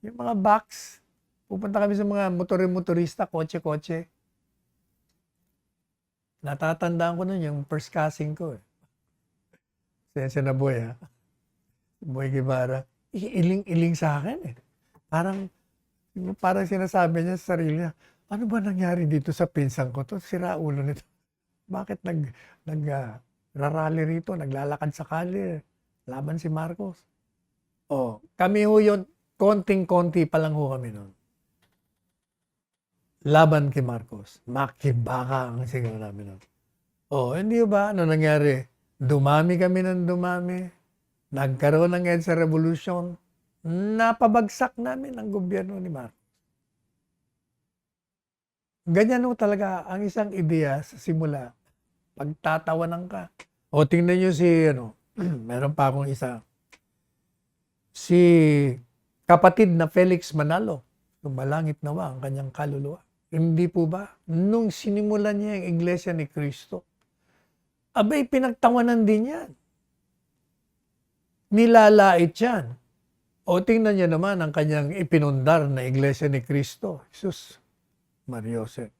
Yung mga box, pupunta kami sa mga motorista, kotse-kotse. Natatandaan ko nun yung first casting ko. Sensya na boy, ha? Boy Guevara. Iling-iling sa akin, Parang sinasabi niya sa sarili niya, ano ba nangyari dito sa pinsang ko to? Sira ulo nito. Bakit rarally rito, naglalakad sa kalye? Laban si Marcos. Kami ho yun, konting-konti pa lang ho kami nun. Laban kay Marcos. Makibaka ang sigaw namin nun. Hindi ba? Ano nangyari? Dumami kami ng dumami. Nagkaroon ng EDSA Revolution. Napabagsak namin ang gobyerno ni Marcos. Ganyan ho talaga ang isang ideya sa simula. Pagtatawanan ka. Tingnan nyo si, meron pa akong isa. Si kapatid na Felix Manalo, lumalangit nawa ang kanyang kaluluwa. Hindi po ba? Nung sinimulan niya yung Iglesia ni Cristo, abay, pinagtawanan din yan. Nilalait yan. Tingnan niyo naman ang kanyang ipinundar na Iglesia ni Cristo. Jesus, Mariose.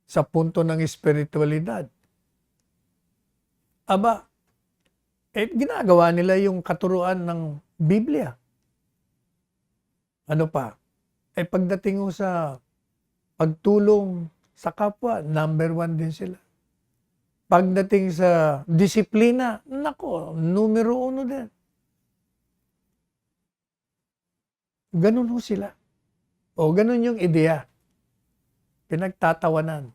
Sa punto ng espiritualidad. Ginagawa nila yung katuruan ng Biblia. Ano pa? Pagdating mo sa pagtulong sa kapwa, number 1 din sila. Pagdating sa disiplina, nako, numero 1 din. Ganun ho sila. Ganun yung ideya. Pinagtatawanan.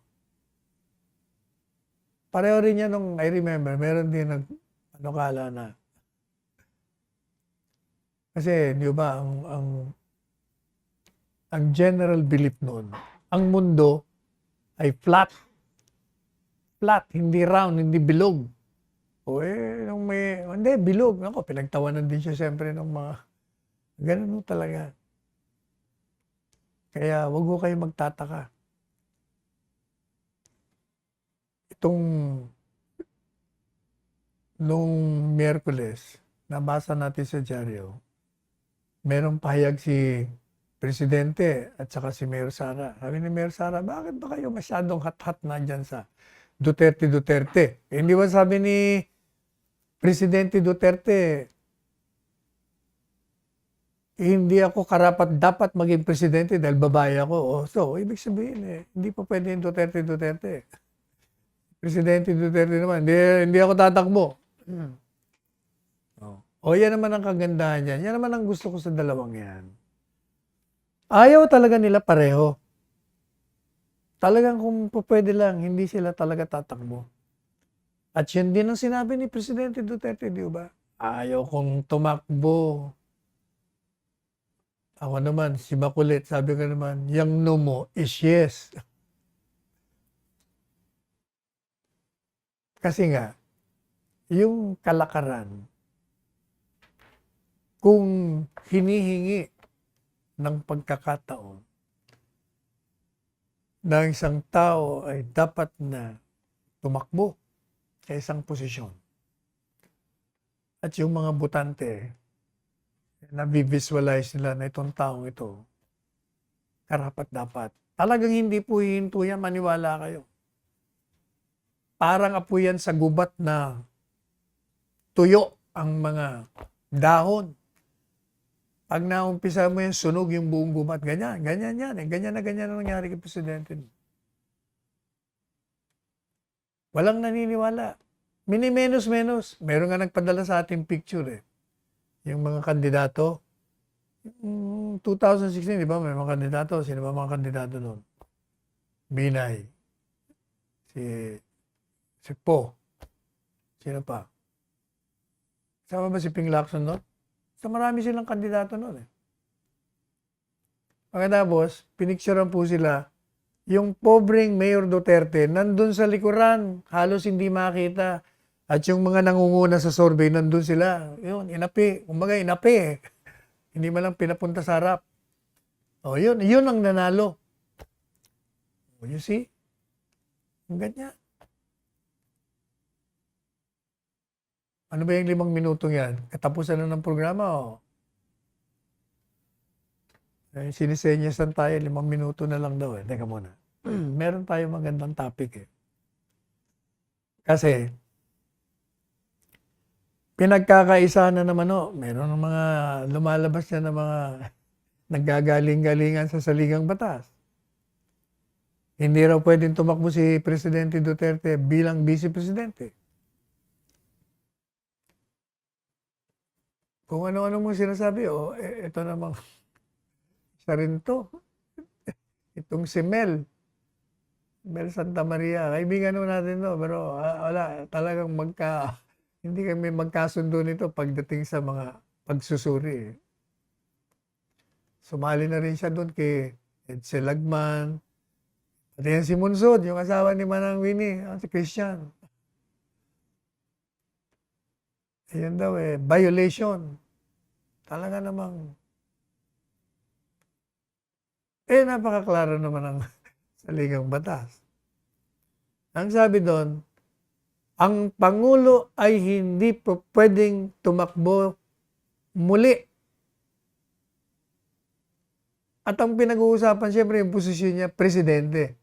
Pareho rin yan nung, I remember, meron din kala na. Kasi, di ba, ang general belief noon, ang mundo ay flat. Flat, hindi round, hindi bilog. O nung hindi, bilog. Ako, pinagtawanan din siya siyempre ng mga, ganun talaga. Kaya wag ko kayo magtataka. Itong, nung Miyerkules, nabasa natin sa dyaryo, merong pahayag si Presidente at saka si Mayor Sara. Sabi ni Mayor Sara, bakit ba kayo masyadong hat-hat na dyan sa Duterte? Hindi ba sabi ni Presidente Duterte, hindi ako dapat maging presidente dahil babae ako. So, ibig sabihin hindi pa pwede yung Duterte. Presidente Duterte naman, hindi ako tatakbo. Yan naman ang kagandahan yan. Yan naman ang gusto ko sa dalawang yan. Ayaw talaga nila pareho. Talagang kung pwede lang, hindi sila talaga tatakbo. At yun din ang sinabi ni Presidente Duterte, di ba? Ayaw kong tumakbo. Ako naman, si Makulit, sabi ko naman, yung no mo is yes. Kasi nga, yung kalakaran, kung hinihingi ng pagkakataon na isang tao ay dapat na tumakbo sa isang posisyon. At yung mga botante, na-visualize nila na itong taong ito, karapat-dapat. Talagang hindi po hihinto yan, maniwala kayo. Parang apo yan sa gubat na tuyo ang mga dahon. Pag naumpisa mo yung sunog yung buong gubat, ganyan yan. Ganyan na nangyari kay Presidente. Walang naniniwala. Mini-menos. Meron nga nagpadala sa ating picture yung mga kandidato. 2016, di ba? May mga kandidato. Sino ba mga kandidato noon? Binay. Si Po. Sino pa? Sama ba si Ping Lacson noon? So marami silang kandidato noon Pagkatapos, pinicturean po sila, yung pobreng Mayor Duterte, nandun sa likuran, halos hindi makita. At yung mga nangunguna sa survey, nandun sila. Yun, inapi. Kumbaga, inapi Hindi man lang pinapunta sa harap. Yun ang nanalo. You see? Ang ganyan. Ano ba yung 5 minutong yan? Katapusan na ng programa sinisenyasan tayo, 5 minuto na lang daw Teka muna. Meron tayo magandang topic Kasi, pinagkakaisa na naman meron ng mga lumalabas na mga naggagaling-galingan sa saligang batas. Hindi raw pwedeng tumakbo si Presidente Duterte bilang Vice Presidente. Kung ano-ano mo sinasabi, ito namang isa rin to. Itong si Mel Santa Maria. Kaibigan natin pero wala, talagang hindi kami magkasundo nito pagdating sa mga pagsusuri. Sumali na rin siya doon kay Edsel Lagman. Pati yan si Munsod, yung asawa ni Manang Winnie, si Christian. Ayan daw violation. Talaga namang napakaklaro naman ang saligang batas. Ang sabi doon, ang Pangulo ay hindi pwedeng tumakbo muli. At ang pinag-uusapan siyempre yung posisyon niya, presidente.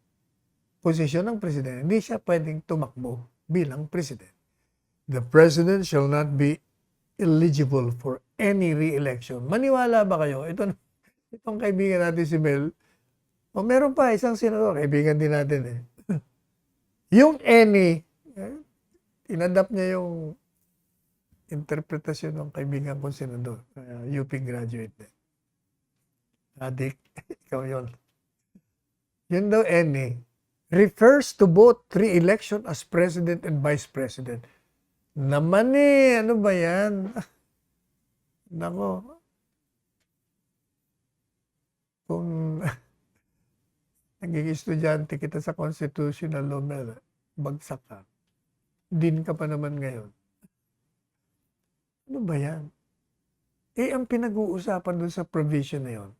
Posisyon ng presidente. Hindi siya pwedeng tumakbo bilang presidente. The president shall not be eligible for any re-election. Maniwala ba kayo? Itong kaibigan natin si Mel, meron pa isang senador, kaibigan din natin Yung any, inadapt niya yung interpretasyon ng kaibigan kong senador, UP graduate Adik, ikaw yun. Yun daw any, refers to both re-election as president and vice president. Naman ano ba yan? Nako. Kung naging estudyante kita sa constitutional law, bagsak ka. Din ka pa naman ngayon. Ano ba yan? Ang pinag-uusapan doon sa provision na yun,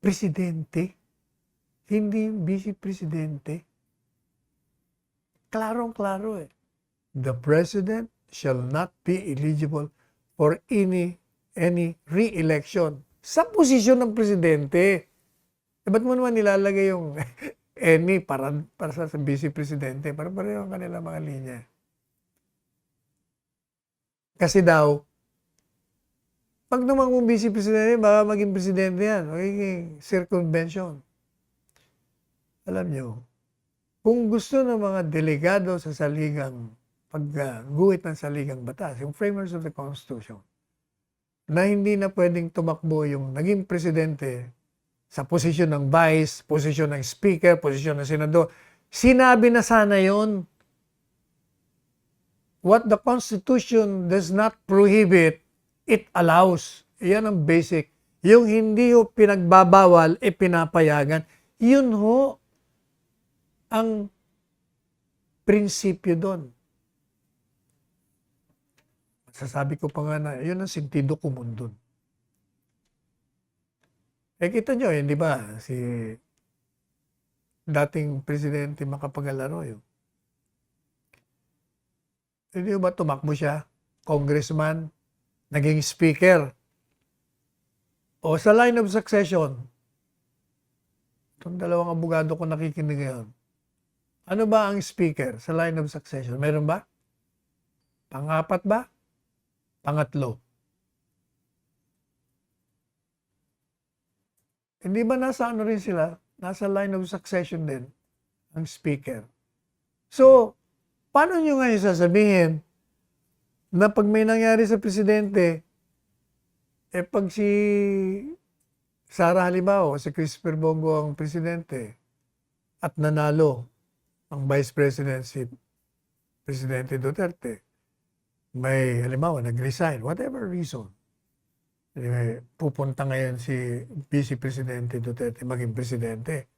presidente, hindi vice presidente. Klarong-klaro eh. The president shall not be eligible for any re-election sa posisyon ng presidente. Ba't mo naman nilalagay yung any para sa vice presidente? Para pareho ang kanila mga linya. Kasi daw, pag naman mong vice presidente, baka maging presidente yan. Magiging circumvention. Alam nyo, kung gusto ng mga delegado sa saligang pagguhit ng saligang batas, yung framers of the Constitution, na hindi na pwedeng tumakbo yung naging presidente sa posisyon ng vice, posisyon ng speaker, posisyon ng senador, sinabi na sana yon. What the Constitution does not prohibit, it allows. Yan ang basic. Yung hindi ho pinagbabawal, pinapayagan. Yun ho ang prinsipyo doon. Sasabi ko pa nga na, yun ang sentido común doon. Kita nyo, di ba, si dating Presidente Macapagal Arroyo. Hindi ba tumakbo siya? Congressman, naging speaker. O sa line of succession, itong dalawang abogado ko nakikinig ngayon, ano ba ang speaker sa line of succession? Meron ba? Pang-apat ba? Pangatlo. Hindi ba nasa ano rin sila? Nasa line of succession din ang speaker. So, paano nyo ngayon sasabihin na pag may nangyari sa presidente, pag si Sara halimbawa, si Christopher Bongo ang presidente at nanalo ang vice president si Presidente Duterte, may halimbawa nag-resign, whatever reason, pupunta ngayon si Vice Presidente Duterte maging presidente.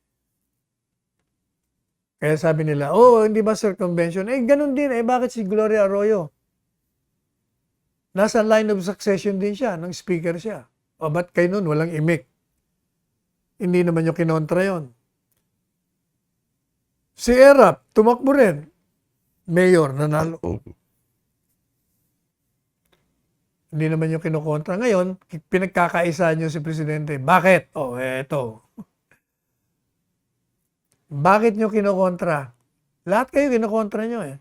Kaya sabi nila, hindi ba circumvention? Ganun din. Bakit si Gloria Arroyo? Nasa line of succession din siya, ng speaker siya. Ba't kayo nun? Walang imik. Hindi naman yung kinontra yon. Si Erap, tumakbo rin. Mayor, nanalo. Hindi naman yung kinukontra. Ngayon, pinagkakaisa nyo si Presidente. Bakit? Eto. Bakit nyo kinukontra? Lahat kayo kinukontra nyo eh.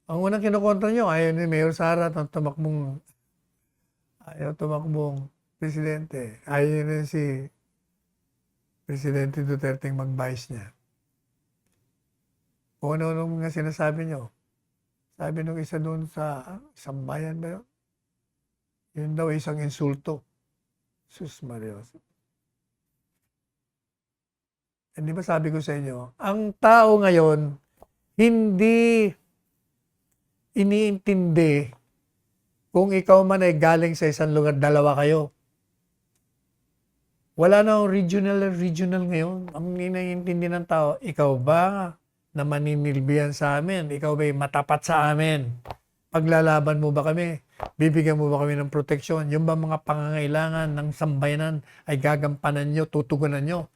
Ang unang kinukontra nyo, ayaw ni Mayor Sara tumakbong presidente. Ayaw na si Presidente Duterte mag-vice niya. Kung ano nga sinasabi nyo. Sabi nung isa doon sa isang bayan ba yun? Yun daw isang insulto. Sus Marios. Hindi ba sabi ko sa inyo, ang tao ngayon, hindi iniintindi kung ikaw man ay galing sa isang lugar, dalawa kayo. Wala na regional ngayon. Ang iniintindi ng tao, ikaw ba na maninilbihan sa amin? Ikaw ba'y matapat sa amin? Paglalaban mo ba kami? Bibigyan mo ba kami ng proteksyon? Yung ba mga pangangailangan ng sambayanan ay gagampanan nyo, tutugunan nyo?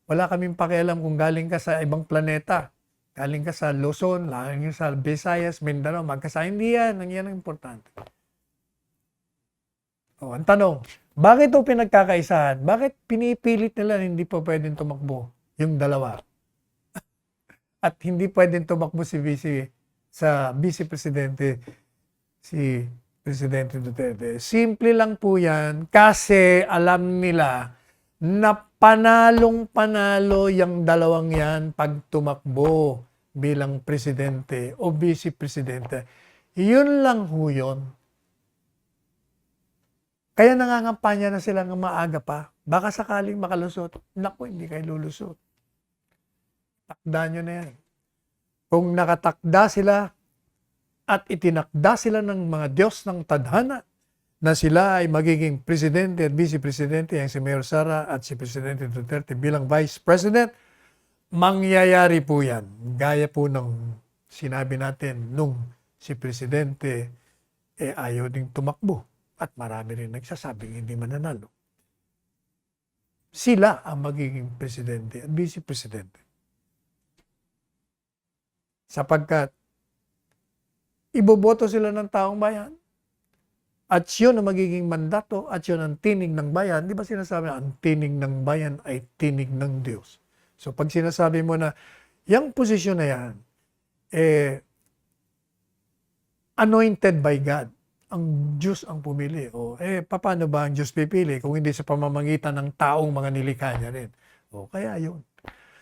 Wala kaming pakialam kung galing ka sa ibang planeta. Galing ka sa Luzon, galing ka sa Visayas, Mindanao, magkasama. Hindi yan. Yan ang importante. Ang tanong, bakit ito pinagkakaisahan? Bakit pinipilit nila hindi pa pwedeng tumakbo yung dalawa? At hindi pwedeng tumakbo si Vice Presidente, si Presidente Duterte. Simple lang po yan kasi alam nila na panalong-panalo yung dalawang yan pag tumakbo bilang presidente o vice presidente. Yun lang ho yun. Kaya nangangampanya na sila ng maaga pa. Baka sakaling makalusot. Naku, hindi kayo lulusot. Takda nyo na yan. Kung nakatakda sila at itinakda sila ng mga Diyos ng tadhana na sila ay magiging presidente at vice-presidente, yang si Mayor Sara at si Presidente Duterte bilang Vice President, mangyayari po yan. Gaya po ng sinabi natin nung si Presidente ayaw ding tumakbo at marami rin nagsasabing hindi mananalo. Sila ang magiging presidente at vice-presidente. Sapagkat iboboto sila ng taong bayan at yun ang magiging mandato at yun ang tinig ng bayan. Di ba sinasabi na ang tinig ng bayan ay tinig ng Diyos? So pag sinasabi mo na yung posisyon na yan, anointed by God, ang Diyos ang pumili. O paano ba ang Diyos pipili kung hindi sa pamamagitan ng taong mga nilikha niya rin? O kaya yun.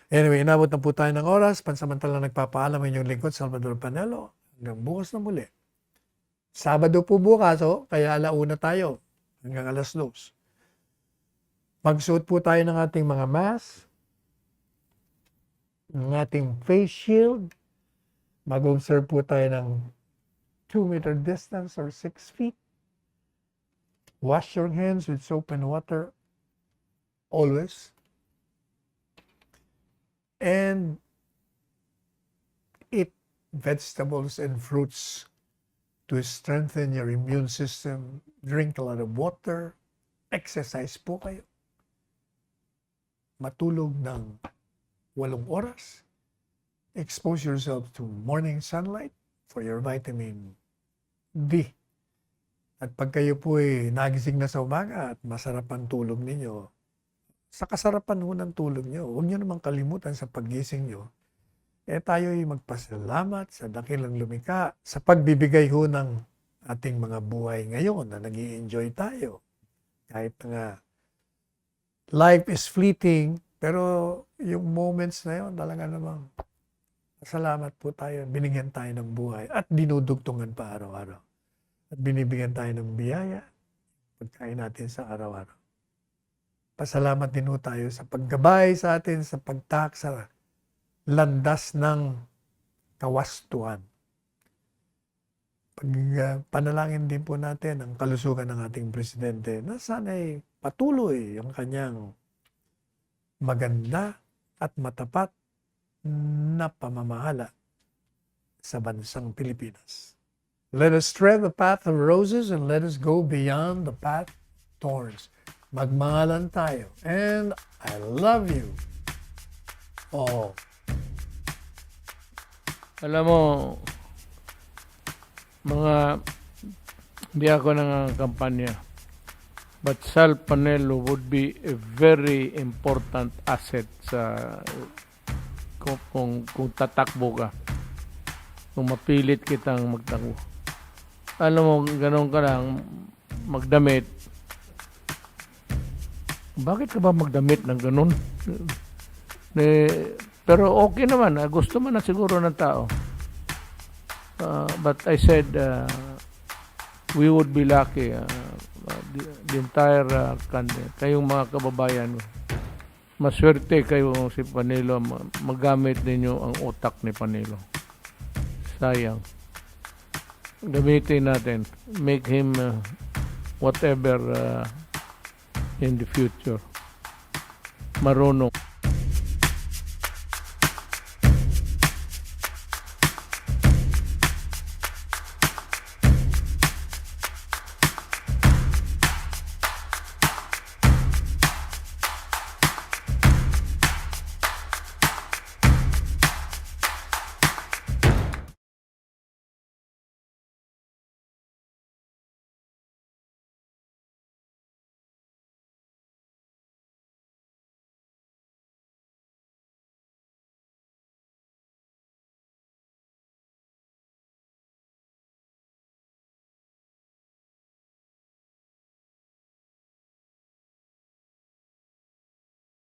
Anyway, inabot na po tayo ng oras. Pansamantala nagpapaalam ang inyong lingkod, Salvador Panelo. Hanggang bukas na muli. Sabado po bukas, kaya alauna tayo. Hanggang alas 2. Magsuot po tayo ng ating mga mask, ng ating face shield. Mag-observe po tayo ng 2-meter distance or 6 feet. Wash your hands with soap and water always. And eat vegetables and fruits to strengthen your immune system. Drink a lot of water. Exercise po kayo. Matulog ng 8 oras. Expose yourself to morning sunlight for your vitamin D. At pag kayo po nagising na sa umaga at masarap ang tulog ninyo, sa kasarapan ho ng tulog nyo, huwag nyo naman kalimutan sa paggising nyo, tayo ay magpasalamat sa dakilang lumikha sa pagbibigay ho ng ating mga buhay ngayon na nag-i-enjoy tayo. Kahit nga life is fleeting, pero yung moments na yun, talaga namang salamat po tayo. Binigyan tayo ng buhay at dinudugtungan pa araw-araw. At binibigyan tayo ng biyaya, pagkain natin sa araw-araw. Pasalamat din po tayo sa paggabay sa atin, sa pagtak sa landas ng kawastuhan. Panalangin din po natin ang kalusugan ng ating presidente na sana'y patuloy ang kanyang maganda at matapat na pamamahala sa bansang Pilipinas. Let us tread the path of roses and let us go beyond the path of thorns. Magmangalan tayo. And I love you all. Alam mo, hindi ako ng kampanya, but Sal Panelo would be a very important asset sa kung tatakbo ka. Kung mapilit kitang magtakbo. Alam mo, ganun ka lang, magdamit. Bakit ka ba magdamit ng ganun? Pero okay naman, gusto man na siguro ng tao. But I said, we would be lucky, the entire candidate, kayong mga kababayan, maswerte kayo si Panelo, magamit ninyo ang utak ni Panelo. Sayang. Gamitin natin. Make him whatever in the future. Marunong.